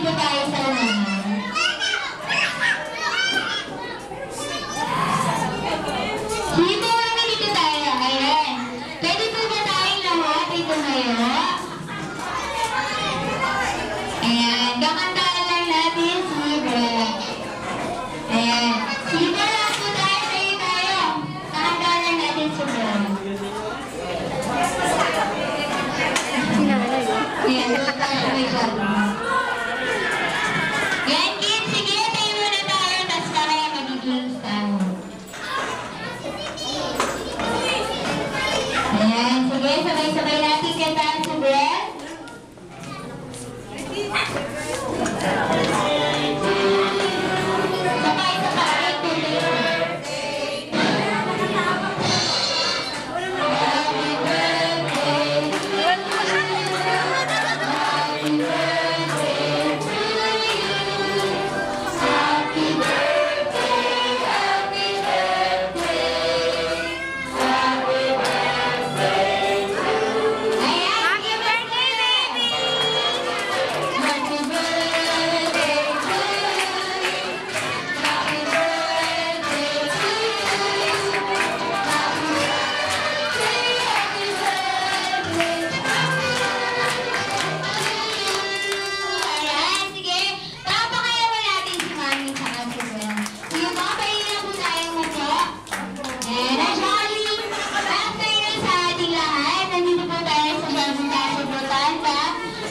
dito tayo sa unahan. Sige po mami, dito tayo. Ayan. Pwede po ba tayong lahat dito ngayon? Ayan. Kakantaan lang natin si Brett. Ayan. Sige po lang po tayo. Sa'yo tayo. Kakantaan lang natin si Brett. Ayan. Doon tayo may gano'n. Yan, kids. Sige, tayo muna tayo. Tapos kaya mag-games tayo. Ayan, sige, sabay-sabay natin kantaan si Brett. Sabay-sabay, tuloy. Happy birthday to you. Happy birthday to you. Happy birthday, happy birthday. Happy birthday to you. Happy birthday, baby! Happy birthday to you. Happy birthday to you. Happy birthday. Ayan, sige. Papakayawan natin si Mami sa kanila. Sige po, pahinga po tayong muko. And actually, after nun sa ating lahat, nandito po tayo sa Siyempre Botanda.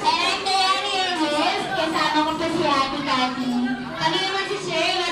And I'm Diana Yermes, kasama ko po si Ate Cathy. Kami naman si Sir,